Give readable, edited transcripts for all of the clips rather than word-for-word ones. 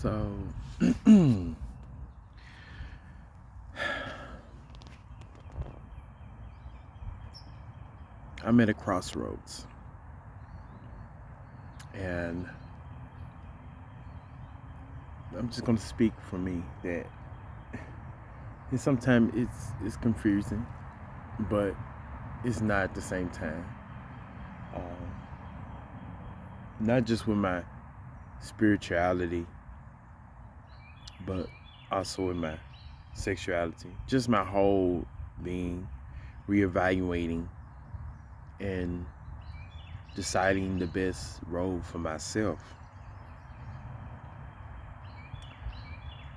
So, I'm at a crossroads, and I'm just going to speak for me that sometimes it's confusing, but it's not at the same time. Um, Not just with my spirituality, but also with my sexuality, just my whole being, reevaluating and deciding the best role for myself.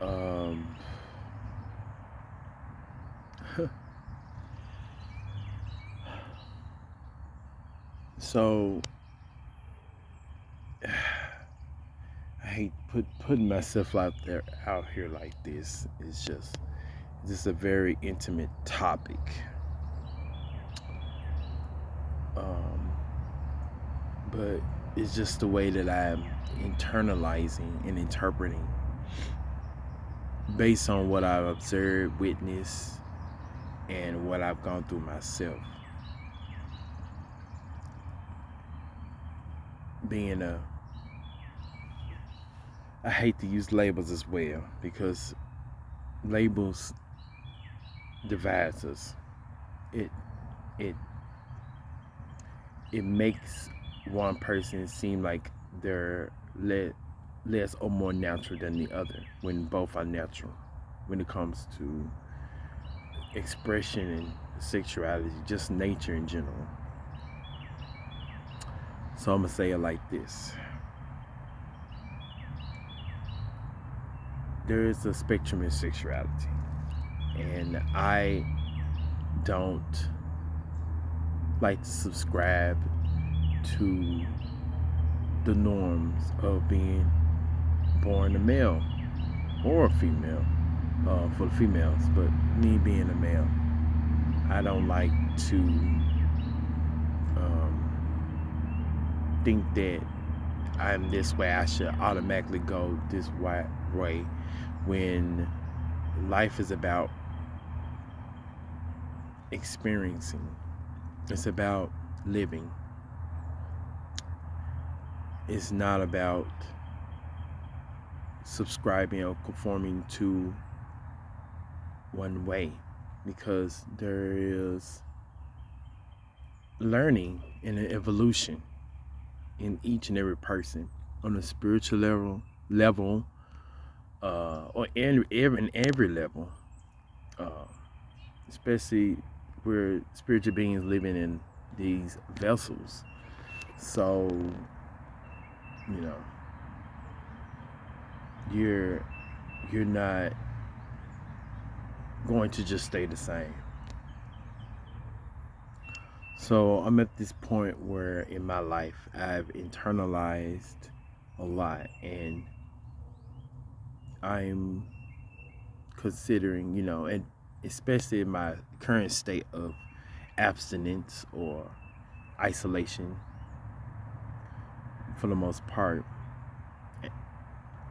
Um, so I hate putting myself out here like this. It's just a very intimate topic. Um, but it's just the way that I'm internalizing and interpreting based on what I've observed, witnessed, and what I've gone through myself. Being I hate to use labels as well because labels divides us. It it it makes one person seem like they're less or more natural than the other when both are natural when it comes to expression and sexuality, just nature in general. So I'm gonna say it like this. There is a spectrum in sexuality, and I don't like to subscribe to the norms of being born a male or a female, for the females, but me being a male, I don't like to think that I'm this way, I should automatically go this way when life is about experiencing, it's about living. It's not about subscribing or conforming to one way, because there is learning and an evolution in each and every person on a spiritual level, or in every level, uh, especially we're spiritual beings living in these vessels. So, you know, you're not going to just stay the same. So I'm at this point where in my life I've internalized a lot, and I'm considering, and especially in my current state of abstinence or isolation, for the most part,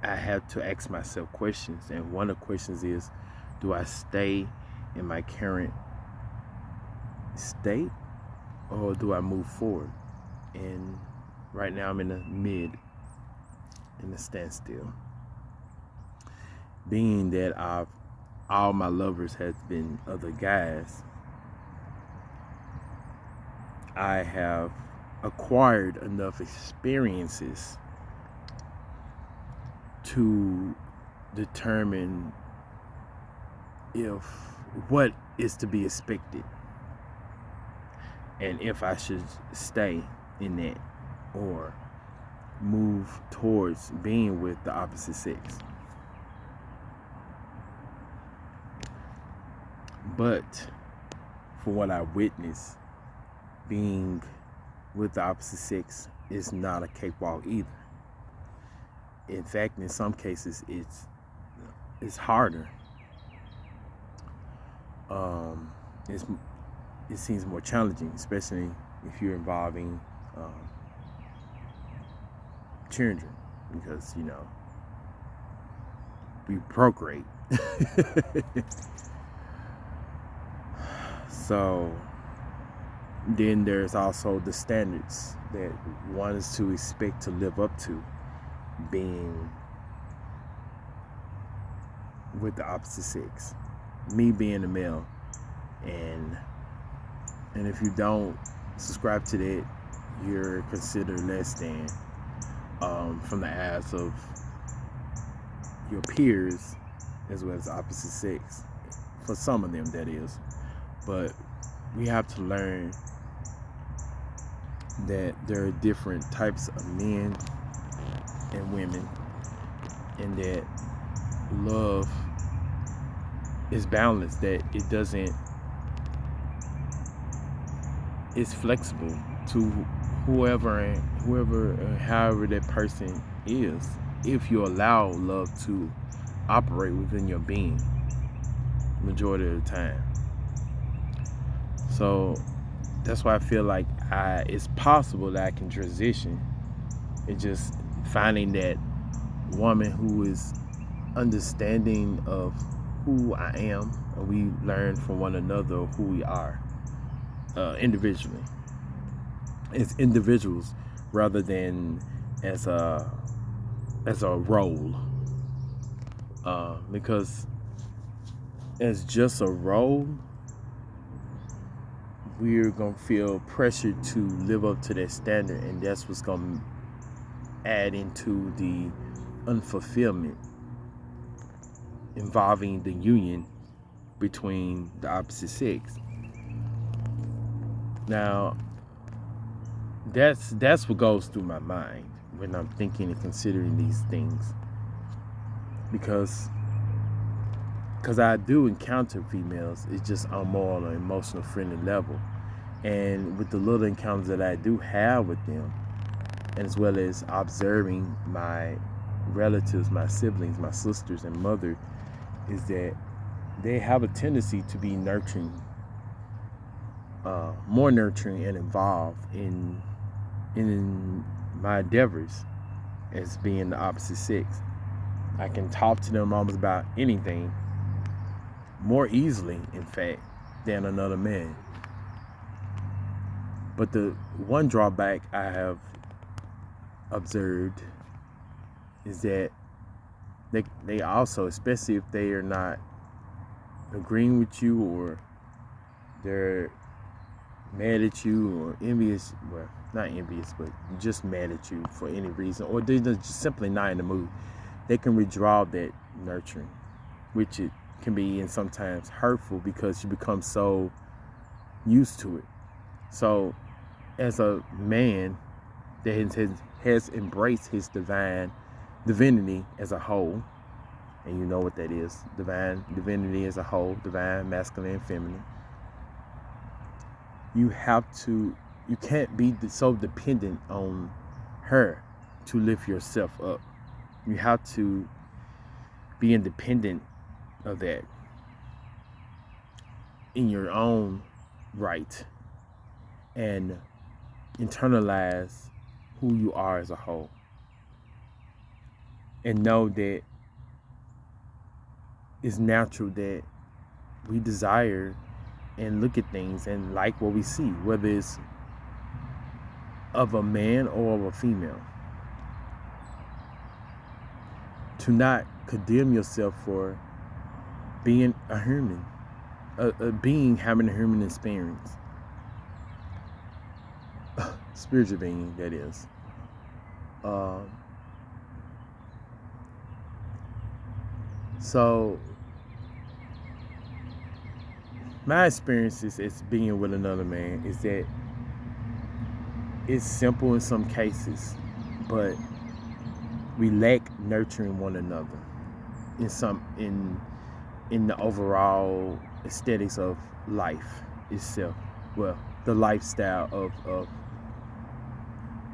I have to ask myself questions. And one of the questions is, do I stay in my current state or do I move forward? And right now I'm in the standstill. Being that all my lovers has been other guys, I have acquired enough experiences to determine if what is to be expected and if I should stay in that or move towards being with the opposite sex. But for what I witnessed, being with the opposite sex is not a cakewalk either. In fact, in some cases, it's harder. It seems more challenging, especially if you're involving children, because we procreate. So then there's also the standards that one is to expect to live up to, being with the opposite sex. Me being a male, and if you don't subscribe to that, you're considered less than, from the eyes of your peers as well as the opposite sex. For some of them, that is. But we have to learn that there are different types of men and women, and that love is balanced, that it doesn't, it's flexible to whoever and however that person is, if you allow love to operate within your being majority of the time. So that's why I feel like it's possible that I can transition. It's just finding that woman who is understanding of who I am, and we learn from one another who we are individually, as individuals, rather than as a role. Because as just a role, we're gonna feel pressured to live up to that standard, and that's what's gonna add into the unfulfillment involving the union between the opposite sex. Now, that's what goes through my mind when I'm thinking and considering these things, because I do encounter females. It's just on more on an emotional friendly level, and with the little encounters that I do have with them, and as well as observing my relatives, my siblings, my sisters and mother, is that they have a tendency to be nurturing, more nurturing and involved in my endeavors as being the opposite sex. I can talk to them almost about anything, more easily, in fact, than another man. But the one drawback I have observed is that they also, especially if they are not agreeing with you, or they're mad at you, or envious, well, not envious, but just mad at you for any reason, or they're just simply not in the mood, they can withdraw that nurturing, which it can be, and sometimes hurtful, because you become so used to it. So as a man that has embraced his divinity as a whole, and you know what that is, divinity as a whole, divine, masculine, and feminine, you can't be so dependent on her to lift yourself up. You have to be independent of that in your own right, and internalize who you are as a whole, and know that it's natural that we desire and look at things and like what we see, whether it's of a man or of a female. To not condemn yourself for being a human, a being having a human experience, spiritual being, that is. So my experiences as being with another man is that it's simple in some cases, but we lack nurturing one another in the overall aesthetics of life itself. Well, the lifestyle of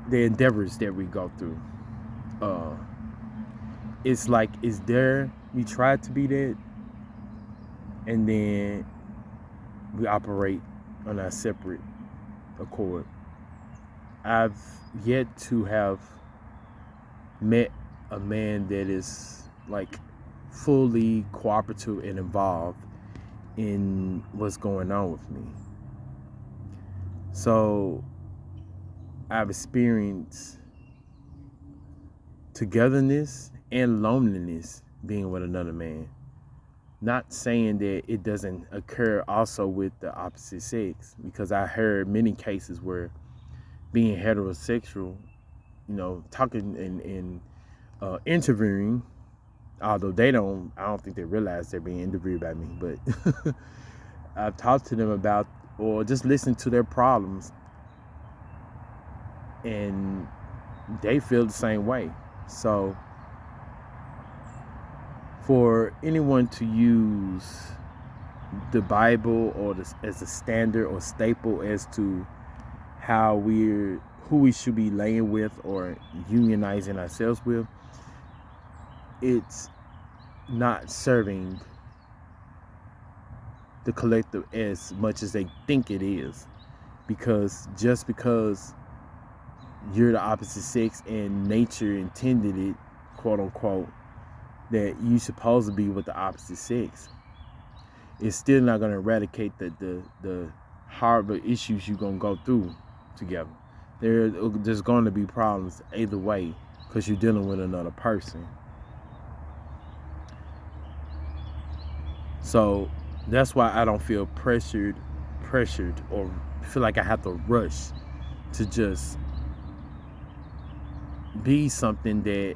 the endeavors that we go through. It's like, we try to be that, and then we operate on our separate accord. I've yet to have met a man that is like fully cooperative and involved in what's going on with me. So I've experienced togetherness and loneliness being with another man. Not saying that it doesn't occur also with the opposite sex, because I heard many cases where being heterosexual, talking and interviewing, although I don't think they realize they're being interviewed by me, but I've talked to them about, or just listened to their problems, and they feel the same way. So for anyone to use the Bible or as a standard or staple as to who we should be laying with or unionizing ourselves with, it's not serving the collective as much as they think it is. Because just because you're the opposite sex and nature intended it, quote unquote, that you supposed to be with the opposite sex, it's still not going to eradicate the horrible issues you're going to go through together. There's going to be problems either way because you're dealing with another person. So that's why I don't feel pressured or feel like I have to rush to just be something that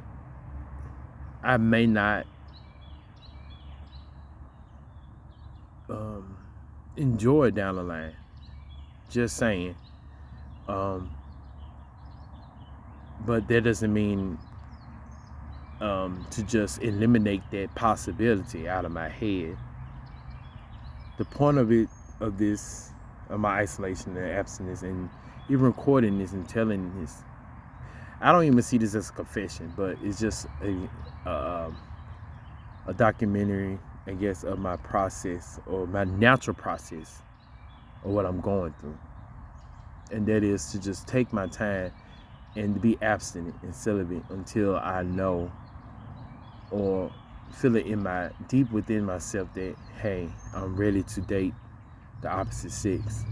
I may not enjoy down the line. Just saying. But that doesn't mean to just eliminate that possibility out of my head. The point of my isolation and abstinence, and even recording this and telling this, I don't even see this as a confession, but it's just a documentary, I guess, of my process, or my natural process of what I'm going through. And that is to just take my time and to be abstinent and celibate until I know or feel it deep within myself that, hey, I'm ready to date the opposite sex.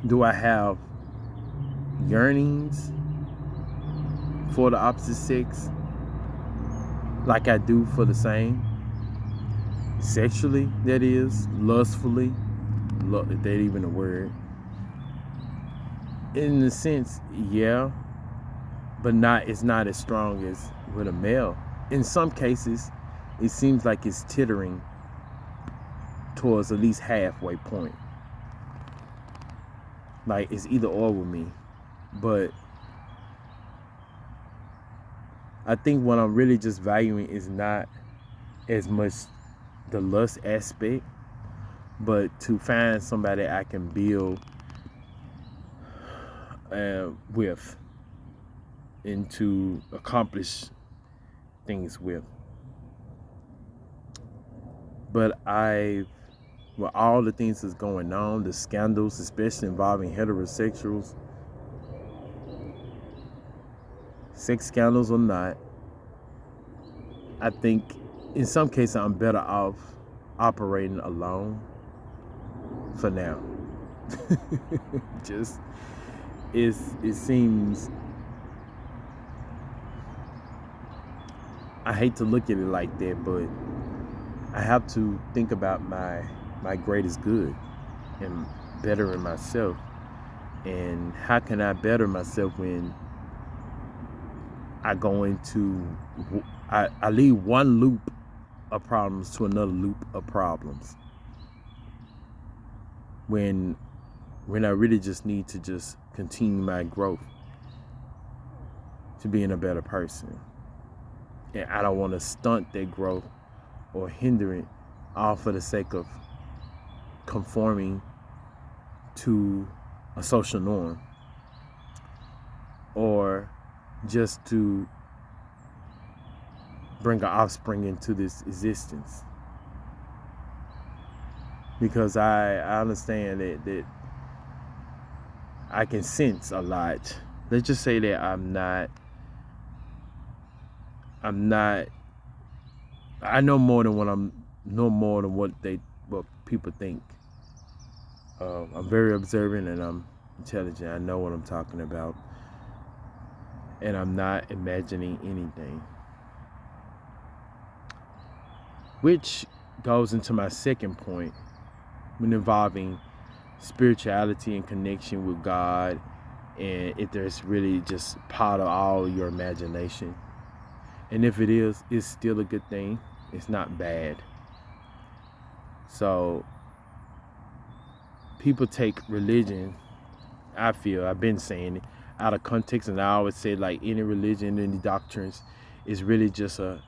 Do I have yearnings for the opposite sex like I do for the same? Sexually, that is, lustfully, if that even a word. In a sense, yeah, but it's not as strong as with a male. In some cases, it seems like it's teetering towards at least halfway point. Like it's either or with me. But I think what I'm really just valuing is not as much the lust aspect, but to find somebody I can build with and to accomplish things with. But with all the things that's going on, the scandals, especially involving heterosexuals, sex scandals or not, I think in some cases I'm better off operating alone for now. Just it seems, I hate to look at it like that, but I have to think about my greatest good and bettering myself. And how can I better myself when I lead one loop of problems to another loop of problems, when I really just need to just continue my growth to being a better person. And I don't want to stunt that growth or hinder it, all for the sake of conforming to a social norm, or just to bring an offspring into this existence. Because I understand that I can sense a lot. Let's just say that I'm not I know more than what people think. I'm very observant and I'm intelligent. I know what I'm talking about, and I'm not imagining anything. Which goes into my second point when involving spirituality and connection with God, and if there's really just part of all your imagination. And if it is, it's still a good thing. It's not bad. So people take religion, I've been saying it, out of context, and I always say like any religion, any doctrines is really just a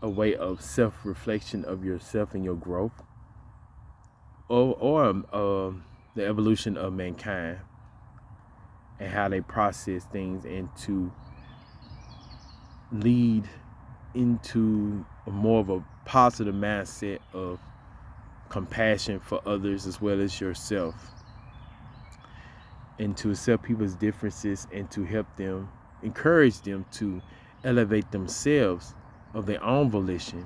way of self-reflection of yourself and your growth, or the evolution of mankind and how they process things, and to lead into more of a positive mindset of compassion for others as well as yourself, and to accept people's differences and to help them, encourage them to elevate themselves of their own volition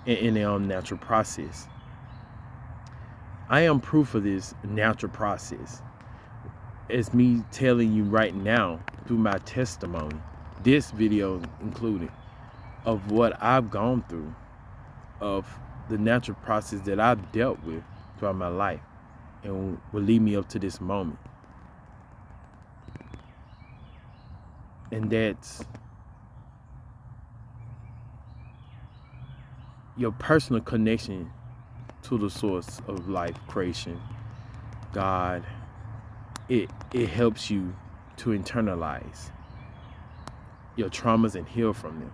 and in their own natural process. I am proof of this natural process. It's me telling you right now through my testimony, this video included, of what I've gone through, of the natural process that I've dealt with throughout my life and will lead me up to this moment. And that's your personal connection to the source of life, creation, God. It helps you to internalize your traumas and heal from them.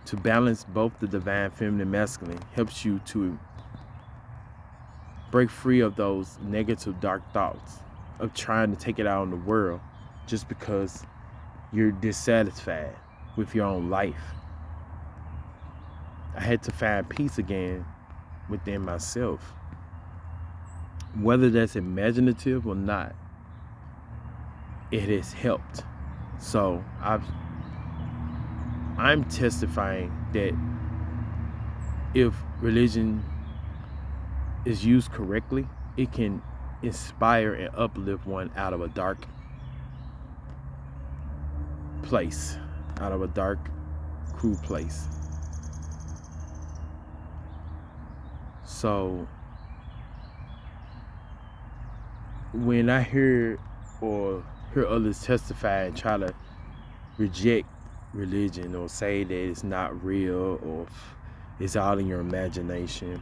To balance both the divine feminine and masculine helps you to break free of those negative dark thoughts of trying to take it out on the world just because you're dissatisfied with your own life. I had to find peace again within myself. Whether that's imaginative or not, it has helped. So I'm testifying that if religion is used correctly, it can inspire and uplift one out of a dark place, out of a dark, cruel place. So when I hear others testify and try to reject religion or say that it's not real or it's all in your imagination,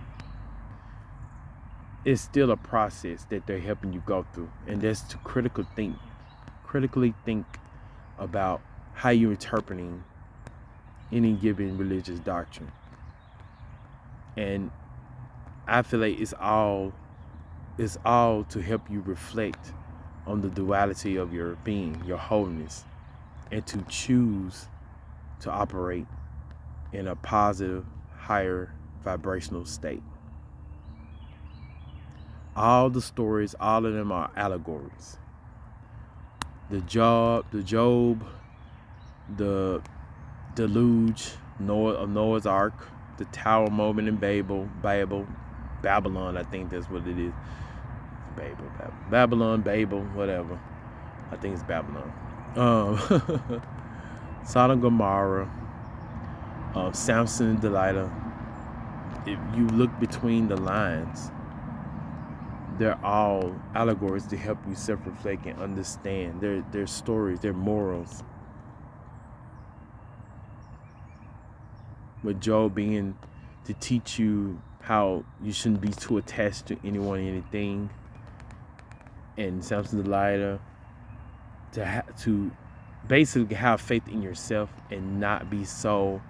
it's still a process that they're helping you go through, and that's to critically think about how you're interpreting any given religious doctrine. And I feel like it's all to help you reflect on the duality of your being, your wholeness, and to choose to operate in a positive, higher vibrational state. All the stories, all of them are allegories. The Job, the deluge, Noah's Ark, the Tower moment in Babylon, I think that's what it is. Babylon, whatever. I think it's Babylon. Sodom and Gomorrah, Samson and Delilah. If you look between the lines, they're all allegories to help you self-reflect and understand their stories, their morals. With Job being to teach you how you shouldn't be too attached to anyone and anything, and Samson and Delilah to basically have faith in yourself and not be so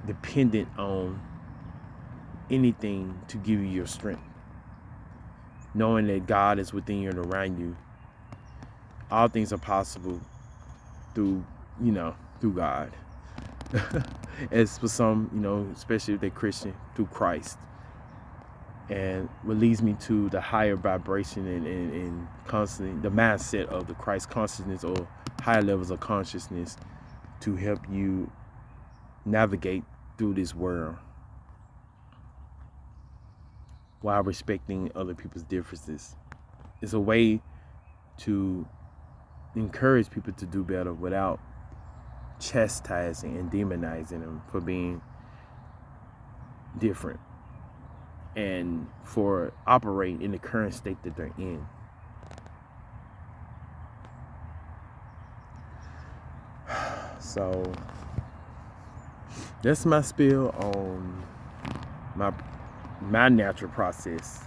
dependent on anything to give you your strength. Knowing that God is within you and around you. All things are possible through God. As for some, especially if they're Christian, through Christ. And what leads me to the higher vibration and constantly the mindset of the Christ consciousness or higher levels of consciousness to help you navigate through this world while respecting other people's differences. It's a way to encourage people to do better without chastising and demonizing them for being different and for operating in the current state that they're in. So that's my spiel on my natural process,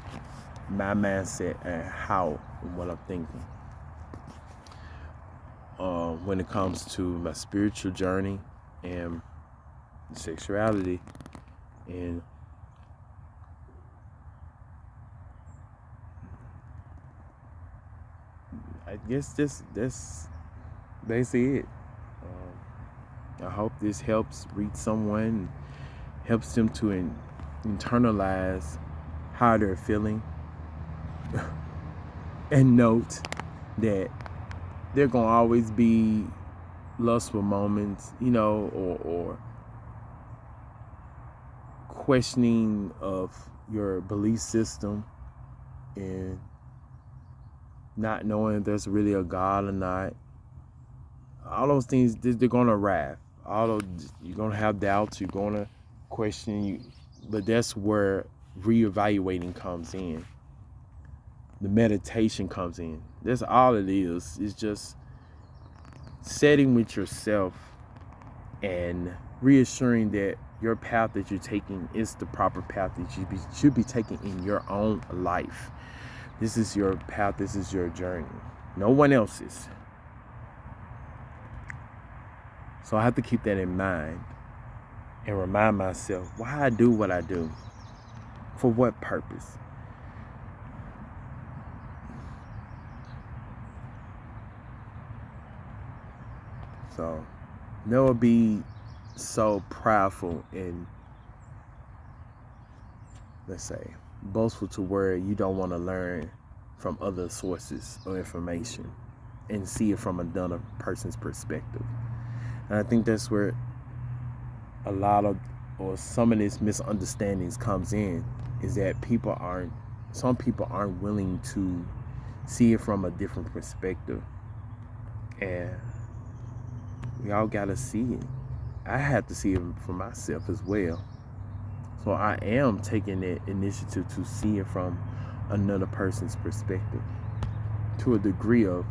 my mindset, and how and what I'm thinking. When it comes to my spiritual journey and sexuality, and I guess that's basically it. I hope this helps reach someone, helps them to internalize how they're feeling, and note that there gonna always be lustful moments, or questioning of your belief system and not knowing if there's really a God or not. All those things, they're gonna arrive. You're gonna have doubts, you're gonna question, but that's where reevaluating comes in. The meditation comes in. That's all it is. It's just setting with yourself and reassuring that your path that you're taking is the proper path that you should be taking in your own life. This is your path. This is your journey. No one else's. So I have to keep that in mind and remind myself why I do what I do. For what purpose? So never be so proudful and, let's say, boastful to where you don't want to learn from other sources of information and see it from another person's perspective. And I think that's where some of this misunderstandings comes in, is that some people aren't willing to see it from a different perspective. And we all gotta see it. I have to see it for myself as well. So I am taking that initiative to see it from another person's perspective, to a degree of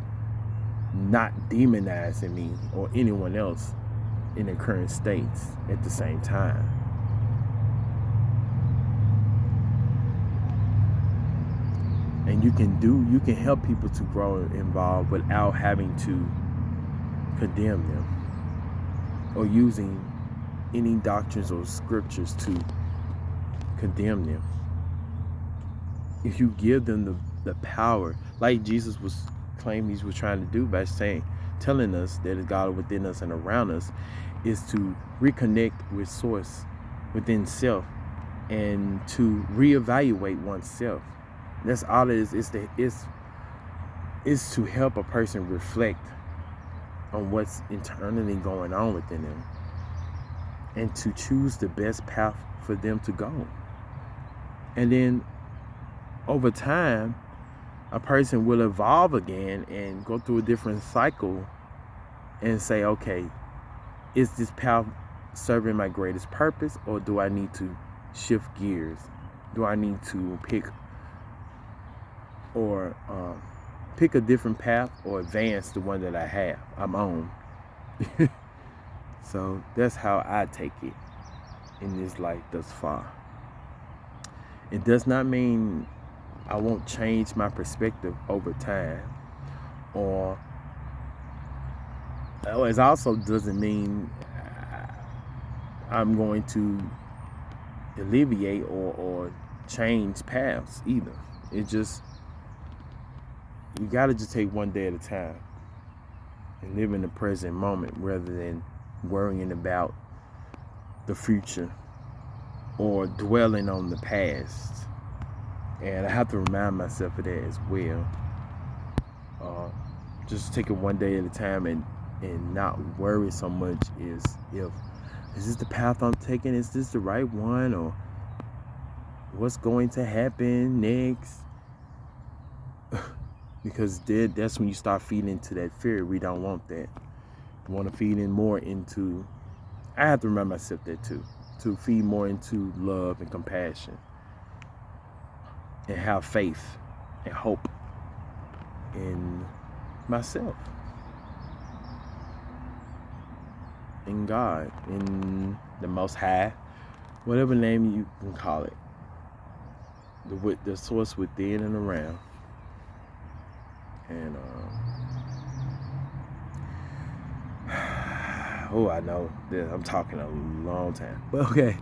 not demonizing me or anyone else in their current states at the same time. And you can help people to grow involved without having to condemn them or using any doctrines or scriptures to condemn them. If you give them the power, like Jesus was claiming he was trying to do by telling us that is God within us and around us, is to reconnect with source within self and to reevaluate oneself. That's all it is. It's to help a person reflect on what's internally going on within them and to choose the best path for them to go. And then over time, a person will evolve again and go through a different cycle and say, okay, is this path serving my greatest purpose, or do I need to shift gears? Do I need to pick a different path or advance the one that I'm on? So that's how I take it in this life thus far. It does not mean I won't change my perspective over time, or it also doesn't mean I'm going to alleviate or change paths either. It just, you gotta just take one day at a time and live in the present moment rather than worrying about the future or dwelling on the past. And I have to remind myself of that as well. Just take it one day at a time and not worry so much as if is this the path I'm taking? Is this the right one? Or what's going to happen next? Because that's when you start feeding into that fear. We don't want that. We want to feed in more into, I have to remind myself that too, to feed more into love and compassion and have faith and hope in myself, in God, in the Most High, whatever name you can call it, the source within and around. And oh, I know that I'm talking a long time, but okay.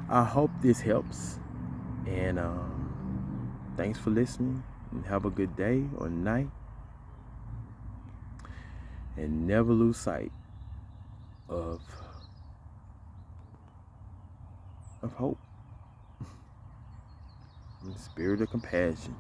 I hope this helps, and thanks for listening, and have a good day or night, and never lose sight of hope and the spirit of compassion.